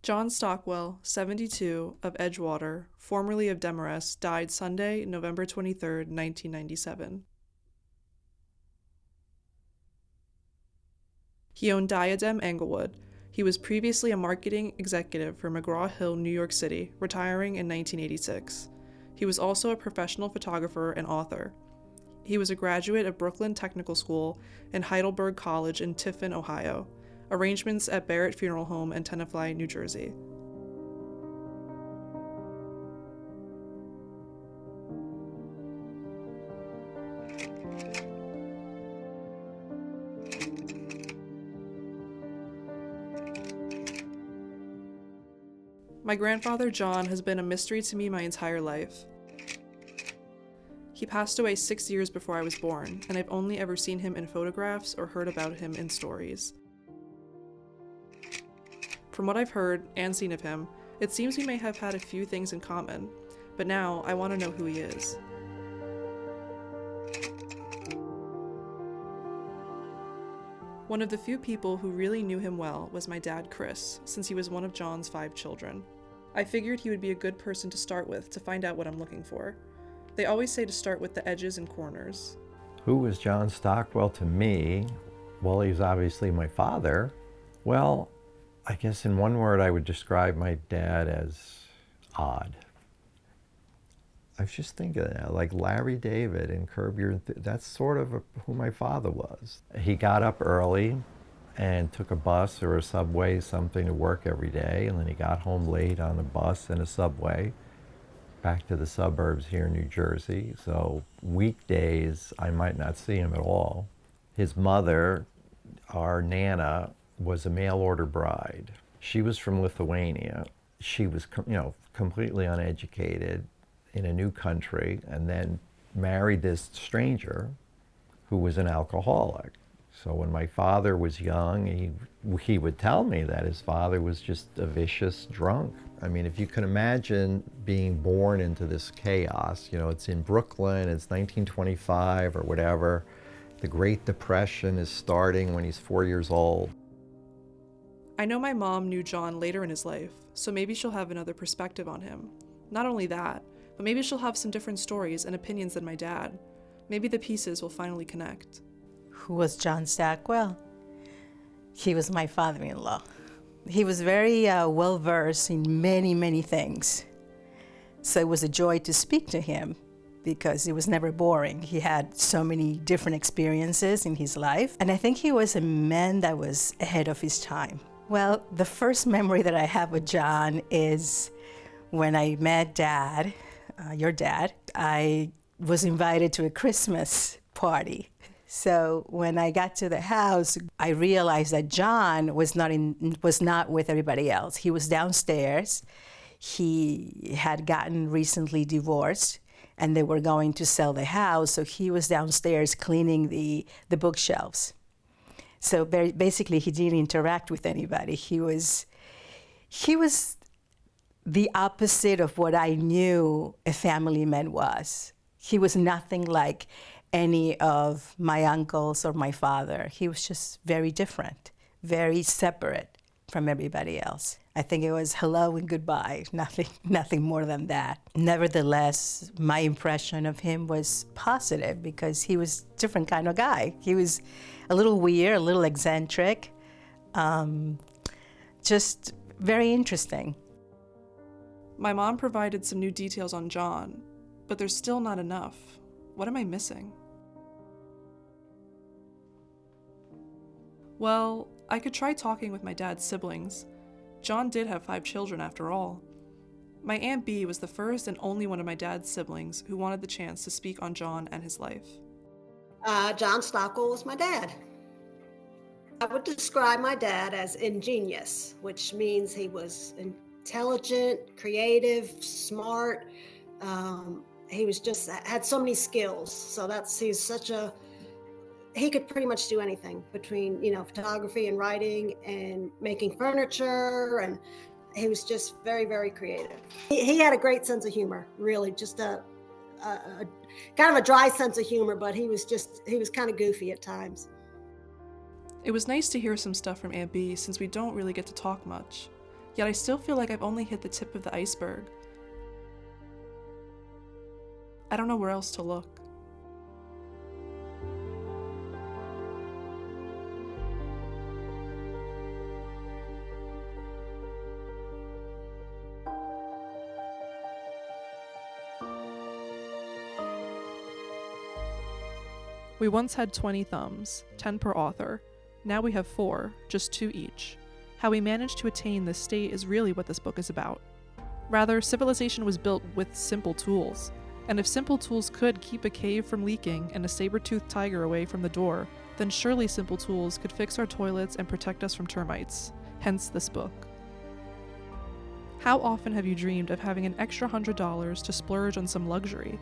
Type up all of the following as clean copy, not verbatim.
John Stockwell, 72, of Edgewater, formerly of Demarest, died Sunday, November 23, 1997. He owned Diadem Englewood. He was previously a marketing executive for McGraw-Hill, New York City, retiring in 1986. He was also a professional photographer and author. He was a graduate of Brooklyn Technical School and Heidelberg College in Tiffin, Ohio. Arrangements at Barrett Funeral Home in Tenafly, New Jersey. My grandfather John has been a mystery to me my entire life. He passed away 6 years before I was born, and I've only ever seen him in photographs or heard about him in stories. From what I've heard and seen of him, it seems we may have had a few things in common, but now I want to know who he is. One of the few people who really knew him well was my dad, Chris, since he was one of John's 5 children. I figured he would be a good person to start with to find out what I'm looking for. They always say to start with the edges and corners. Who was John Stockwell to me? Well, he's obviously my father. Well, I guess in one word I would describe my dad as odd. I was just thinking that, like Larry David and Curb Your that's sort of who my father was. He got up early and took a bus or a subway, something, to work every day, and then he got home late on a bus and a subway back to the suburbs here in New Jersey. So weekdays I might not see him at all. His mother, our Nana, was a mail order bride. She was from Lithuania. She was, completely uneducated in a new country, and then married this stranger who was an alcoholic. So when my father was young, he would tell me that his father was just a vicious drunk. I mean, if you can imagine being born into this chaos, it's in Brooklyn, it's 1925 or whatever. The Great Depression is starting when he's 4 years old. I know my mom knew John later in his life, so maybe she'll have another perspective on him. Not only that, but maybe she'll have some different stories and opinions than my dad. Maybe the pieces will finally connect. Who was John Stockwell? He was my father-in-law. He was very well-versed in many, many things. So it was a joy to speak to him because it was never boring. He had so many different experiences in his life. And I think he was a man that was ahead of his time. Well, the first memory that I have with John is when I met Dad, your dad. I was invited to a Christmas party. So when I got to the house, I realized that John was not with everybody else. He was downstairs. He had gotten recently divorced, and they were going to sell the house. So he was downstairs cleaning the bookshelves. So basically, he didn't interact with anybody. He was the opposite of what I knew a family man was. He was nothing like any of my uncles or my father. He was just very different, very separate from everybody else. I think it was hello and goodbye, nothing more than that. Nevertheless, my impression of him was positive because he was a different kind of guy. He was a little weird, a little eccentric, just very interesting. My mom provided some new details on John, but there's still not enough. What am I missing? Well, I could try talking with my dad's siblings. John did have 5 children after all. My Aunt Bee was the first and only one of my dad's siblings who wanted the chance to speak on John and his life. John Stockwell was my dad. I would describe my dad as ingenious, which means he was intelligent, creative, smart. He was just had so many skills. So he could pretty much do anything between, photography and writing and making furniture. And he was just very, very creative. He had a great sense of humor, really, just a kind of a dry sense of humor, but he was kind of goofy at times. It was nice to hear some stuff from Aunt Bee since we don't really get to talk much. Yet I still feel like I've only hit the tip of the iceberg. I don't know where else to look. We once had 20 thumbs, 10 per author. Now we have 4, just 2 each. How we managed to attain this state is really what this book is about. Rather, civilization was built with simple tools. And if simple tools could keep a cave from leaking and a saber-toothed tiger away from the door, then surely simple tools could fix our toilets and protect us from termites. Hence this book. How often have you dreamed of having an extra $100 to splurge on some luxury?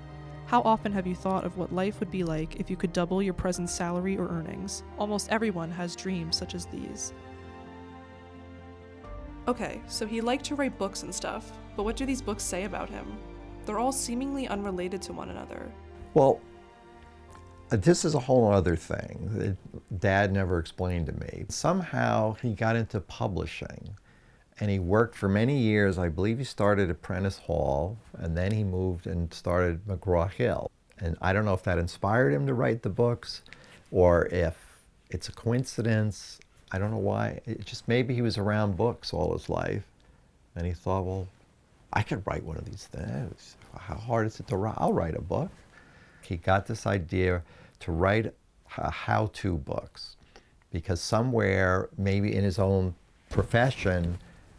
How often have you thought of what life would be like if you could double your present salary or earnings? Almost everyone has dreams such as these. Okay, so he liked to write books and stuff, but what do these books say about him? They're all seemingly unrelated to one another. Well, this is a whole other thing that Dad never explained to me. Somehow he got into publishing, and he worked for many years. I believe he started at Prentice Hall, and then he moved and started McGraw-Hill. And I don't know if that inspired him to write the books, or if it's a coincidence. I don't know why. It just maybe he was around books all his life, and he thought, well, I could write one of these things. How hard is it to write? I'll write a book. He got this idea to write how-to books, because somewhere, maybe in his own profession,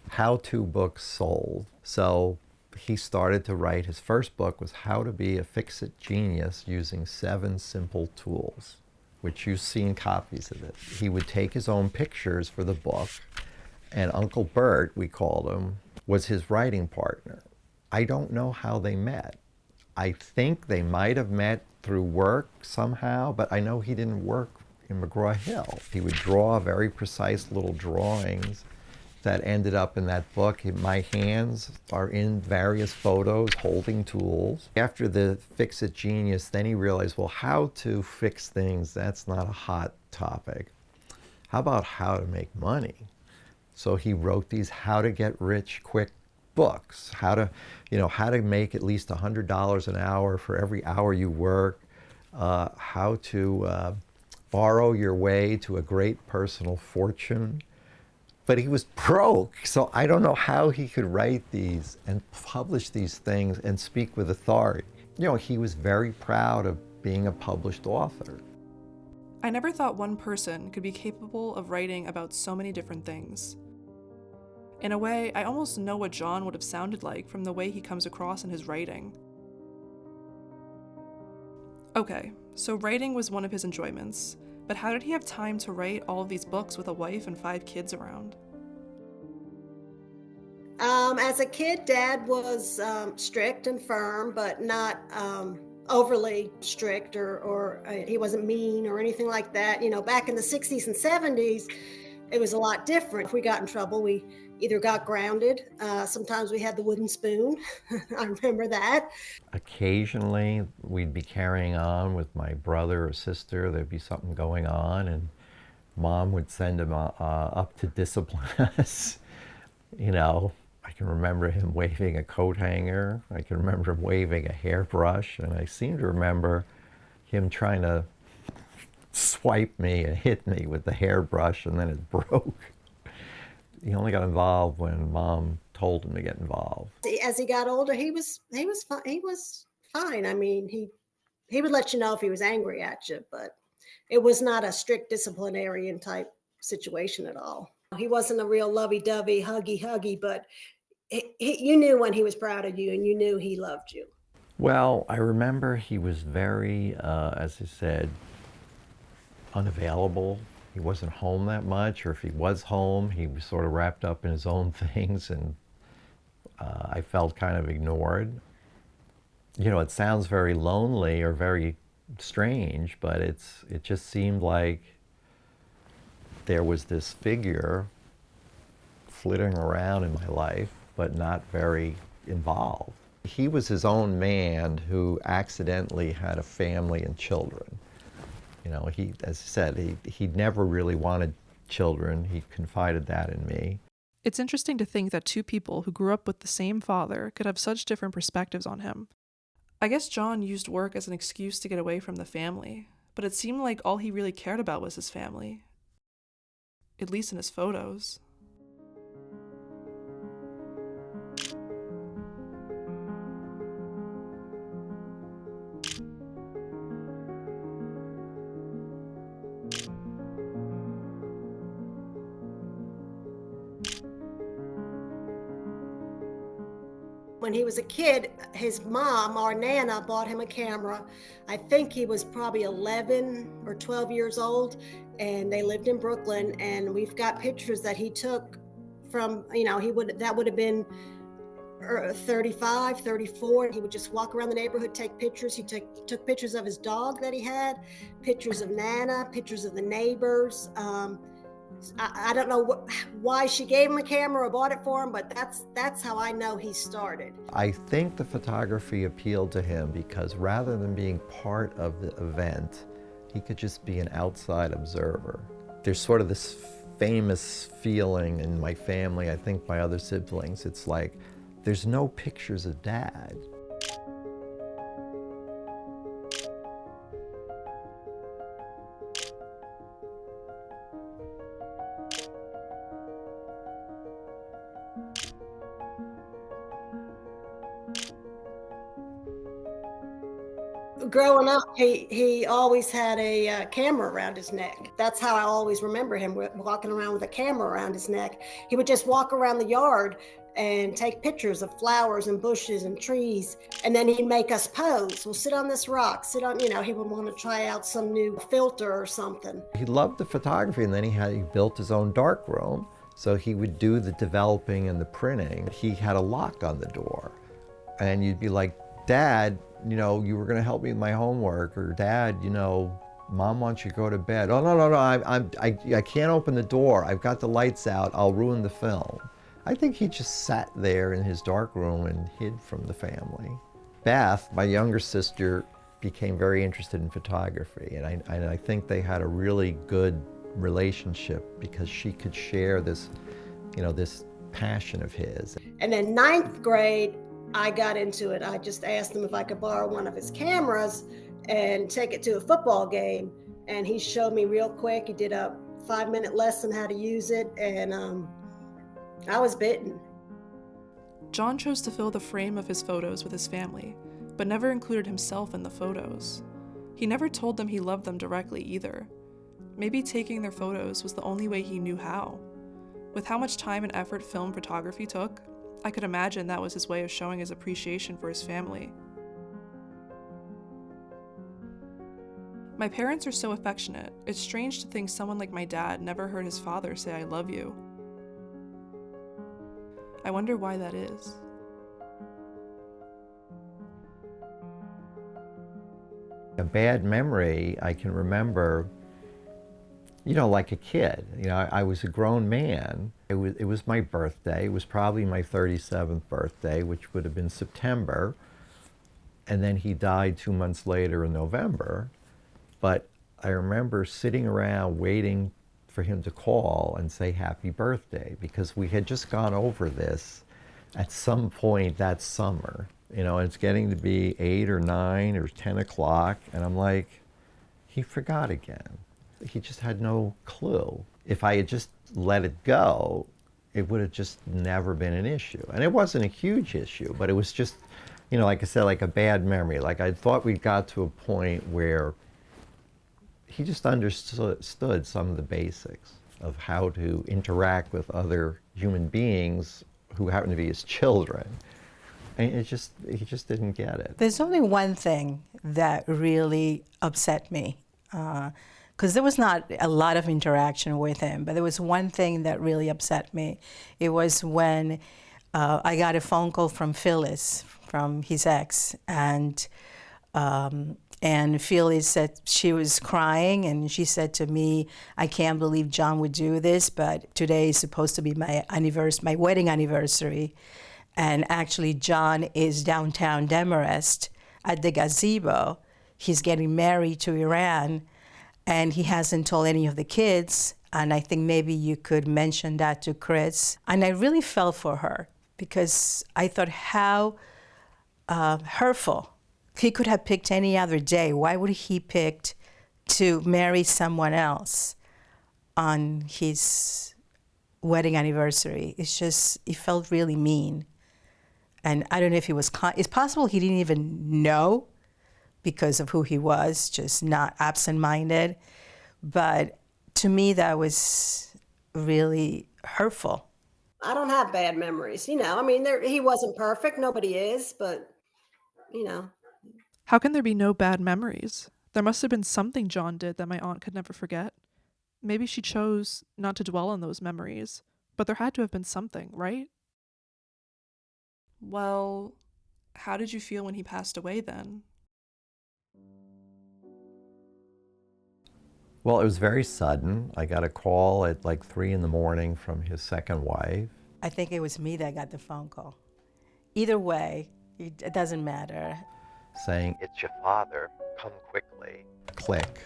how-to books sold. So he started to write. His first book was How to Be a Fix-It Genius Using 7 Simple Tools, which you've seen copies of it. He would take his own pictures for the book, and Uncle Bert, we called him, was his writing partner. I don't know how they met. I think they might have met through work somehow, but I know he didn't work in McGraw-Hill. He would draw very precise little drawings that ended up in that book. My hands are in various photos holding tools. After the Fix-It Genius, then he realized, well, how to fix things, that's not a hot topic. How about how to make money? So he wrote these how to get rich quick books, how to make at least $100 an hour for every hour you work, how to borrow your way to a great personal fortune. But he was broke, so I don't know how he could write these and publish these things and speak with authority. He was very proud of being a published author. I never thought one person could be capable of writing about so many different things. In a way, I almost know what John would have sounded like from the way he comes across in his writing. Okay, so writing was one of his enjoyments, but how did he have time to write all of these books with a wife and 5 kids around? As a kid, Dad was strict and firm, but not overly strict, or he wasn't mean or anything like that. Back in the 60s and 70s, it was a lot different. If we got in trouble, we either got grounded. Sometimes we had the wooden spoon. I remember that. Occasionally, we'd be carrying on with my brother or sister. There'd be something going on, and Mom would send him up to discipline us. I can remember him waving a coat hanger. I can remember him waving a hairbrush, and I seem to remember him trying to swipe me and hit me with the hairbrush, and then it broke. He only got involved when Mom told him to get involved. As he got older, he was fine. I mean, he would let you know if he was angry at you, but it was not a strict disciplinarian type situation at all. He wasn't a real lovey-dovey, huggy, but you knew when he was proud of you, and you knew he loved you. Well, I remember he was very, as I said, unavailable. He wasn't home that much, or if he was home, he was sort of wrapped up in his own things, and I felt kind of ignored. It sounds very lonely or very strange, but it just seemed like there was this figure flitting around in my life, but not very involved. He was his own man who accidentally had a family and children. He, as I said, he never really wanted children. He confided that in me. It's interesting to think that two people who grew up with the same father could have such different perspectives on him. I guess John used work as an excuse to get away from the family, but it seemed like all he really cared about was his family. At least in his photos. When he was a kid, his mom, our Nana, bought him a camera. I think he was probably 11 or 12 years old, and they lived in Brooklyn. And we've got pictures that he took from, that would have been 35, 34. He would just walk around the neighborhood, take pictures. He took pictures of his dog that he had, pictures of Nana, pictures of the neighbors. I don't know why she gave him a camera or bought it for him, but that's how I know he started. I think the photography appealed to him because rather than being part of the event, he could just be an outside observer. There's sort of this famous feeling in my family, I think my other siblings, it's like, there's no pictures of Dad. Growing up, he always had a camera around his neck. That's how I always remember him, walking around with a camera around his neck. He would just walk around the yard and take pictures of flowers and bushes and trees. And then he'd make us pose. Well, sit on this rock, sit on, he would want to try out some new filter or something. He loved the photography, and then he built his own darkroom. So he would do the developing and the printing. He had a lock on the door. And you'd be like, Dad, you were going to help me with my homework, or Dad, Mom wants you to go to bed. Oh, no, I can't open the door. I've got the lights out. I'll ruin the film. I think he just sat there in his dark room and hid from the family. Beth, my younger sister, became very interested in photography, and I think they had a really good relationship because she could share this, this passion of his. And then 9th grade, I got into it. I just asked him if I could borrow one of his cameras and take it to a football game. And he showed me real quick. He did a 5-minute lesson how to use it. And I was bitten. John chose to fill the frame of his photos with his family, but never included himself in the photos. He never told them he loved them directly either. Maybe taking their photos was the only way he knew how. With how much time and effort film photography took, I could imagine that was his way of showing his appreciation for his family. My parents are so affectionate. It's strange to think someone like my dad never heard his father say, "I love you." I wonder why that is. A bad memory, I can remember, like a kid. I was a grown man. It was my birthday. It was probably my 37th birthday, which would have been September. And then he died 2 months later in November. But I remember sitting around waiting for him to call and say happy birthday, because we had just gone over this at some point that summer. It's getting to be 8 or 9 or 10 o'clock, and I'm like, he forgot again. He just had no clue. If I had just let it go, it would have just never been an issue. And it wasn't a huge issue, but it was just, like I said, like a bad memory. Like I thought we got to a point where he just understood some of the basics of how to interact with other human beings who happen to be his children. And he just didn't get it. There's only one thing that really upset me, because there was not a lot of interaction with him, but there was one thing that really upset me. It was when I got a phone call from Phyllis, from his ex, and Phyllis said she was crying, and she said to me, "I can't believe John would do this, but today is supposed to be my wedding anniversary. And actually, John is downtown Demarest at the gazebo. He's getting married to Iran, and he hasn't told any of the kids. And I think maybe you could mention that to Chris. And I really felt for her because I thought how hurtful. He could have picked any other day. Why would he pick to marry someone else on his wedding anniversary? It felt really mean. And I don't know if he was, it's possible he didn't even know because of who he was, just not absent-minded. But to me, that was really hurtful. I don't have bad memories, I mean, he wasn't perfect, nobody is, but, How can there be no bad memories? There must have been something John did that my aunt could never forget. Maybe she chose not to dwell on those memories, but there had to have been something, right? Well, how did you feel when he passed away then? Well, it was very sudden. I got a call at like 3 in the morning from his second wife. I think it was me that got the phone call. Either way, it doesn't matter. Saying, "It's your father, come quickly." Click.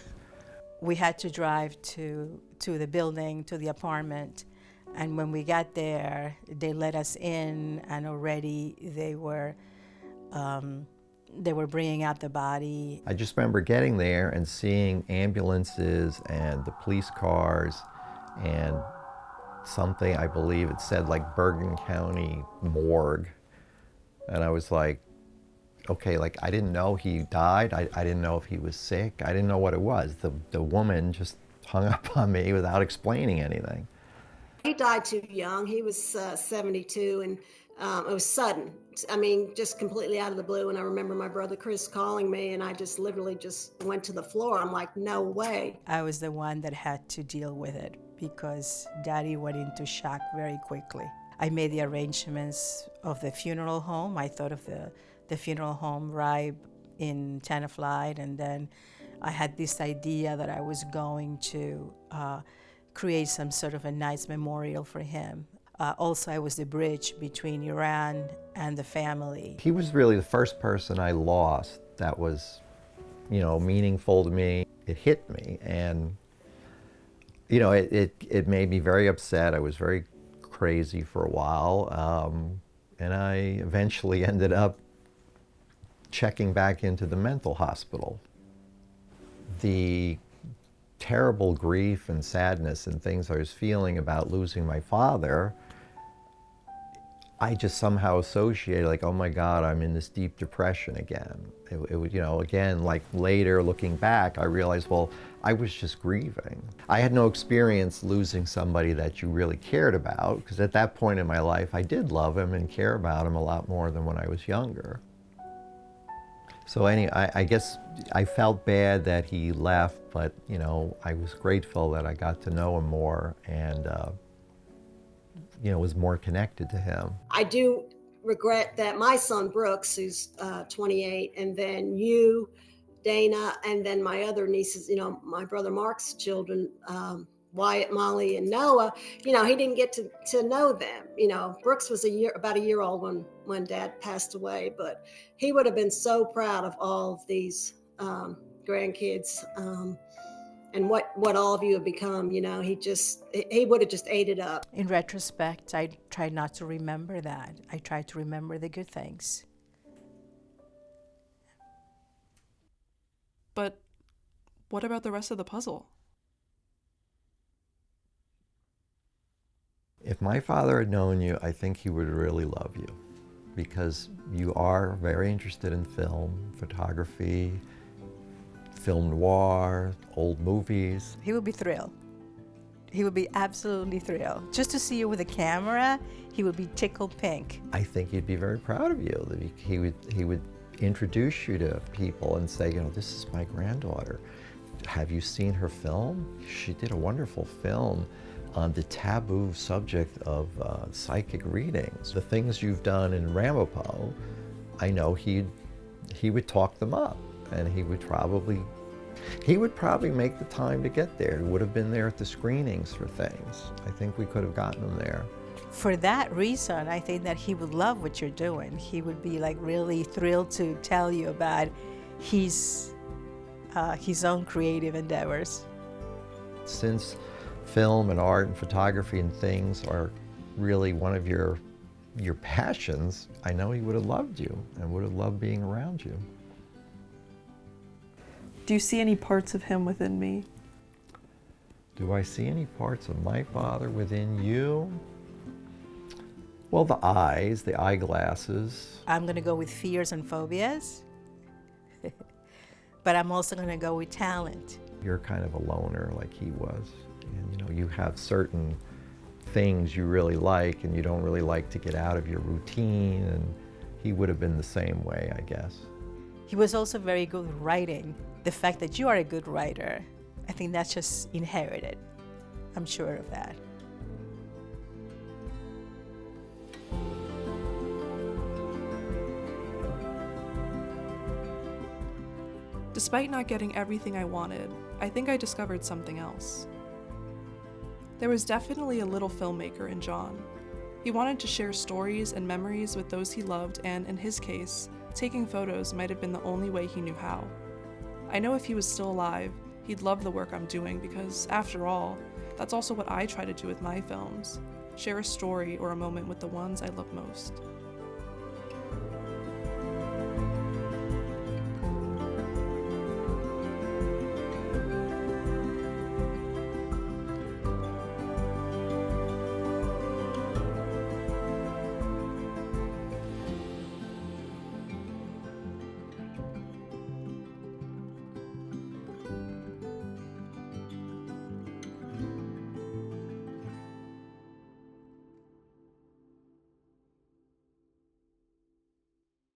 We had to drive to the building, to the apartment, and when we got there, they let us in, and already they were bringing out the body. I just remember getting there and seeing ambulances and the police cars and something, I believe it said like Bergen County Morgue. And I was like, okay, like I didn't know he died. I didn't know if he was sick. I didn't know what it was. The woman just hung up on me without explaining anything. He died too young. He was 72, and it was sudden. I mean, just completely out of the blue. And I remember my brother Chris calling me, and I just literally just went to the floor. I'm like, no way. I was the one that had to deal with it because Daddy went into shock very quickly. I made the arrangements of the funeral home. I thought of the funeral home right in Tenafly, and then I had this idea that I was going to create some sort of a nice memorial for him. Also, I was the bridge between Iran and the family. He was really the first person I lost that was, meaningful to me. It hit me, and, it made me very upset. I was very crazy for a while, and I eventually ended up checking back into the mental hospital. The terrible grief and sadness and things I was feeling about losing my father, I just somehow associated like, oh my God, I'm in this deep depression again. It would, again, like later looking back, I realized, well, I was just grieving. I had no experience losing somebody that you really cared about, because at that point in my life, I did love him and care about him a lot more than when I was younger. So anyway, I guess I felt bad that he left, but I was grateful that I got to know him more and was more connected to him. I do regret that my son Brooks, who's 28, and then you, Daynah, and then my other nieces, my brother Mark's children, Wyatt, Molly, and Noah, he didn't get to know them. Brooks was about a year old when Dad passed away, but he would have been so proud of all of these grandkids and what all of you have become. He would have just ate it up. In retrospect, I try not to remember that. I try to remember the good things. But what about the rest of the puzzle? If my father had known you, I think he would really love you, because you are very interested in film, photography, film noir, old movies. He would be thrilled. He would be absolutely thrilled. Just to see you with a camera, he would be tickled pink. I think he'd be very proud of you. That he would introduce you to people and say, this is my granddaughter. Have you seen her film? She did a wonderful film on the taboo subject of psychic readings. The things you've done in Ramapo, I know he would talk them up, and he would probably make the time to get there. He would have been there at the screenings for things. I think we could have gotten him there. For that reason, I think that he would love what you're doing. He would be like really thrilled to tell you about his own creative endeavors. Since film and art and photography and things are really one of your passions, I know he would have loved you and would have loved being around you. Do you see any parts of him within me? Do I see any parts of my father within you? Well, the eyes, the eyeglasses. I'm going to go with fears and phobias, but I'm also going to go with talent. You're kind of a loner like he was. And you have certain things you really like and you don't really like to get out of your routine, and he would have been the same way, I guess. He was also very good at writing. The fact that you are a good writer, I think that's just inherited. I'm sure of that. Despite not getting everything I wanted, I think I discovered something else. There was definitely a little filmmaker in John. He wanted to share stories and memories with those he loved, and in his case, taking photos might have been the only way he knew how. I know if he was still alive, he'd love the work I'm doing because, after all, that's also what I try to do with my films, share a story or a moment with the ones I love most.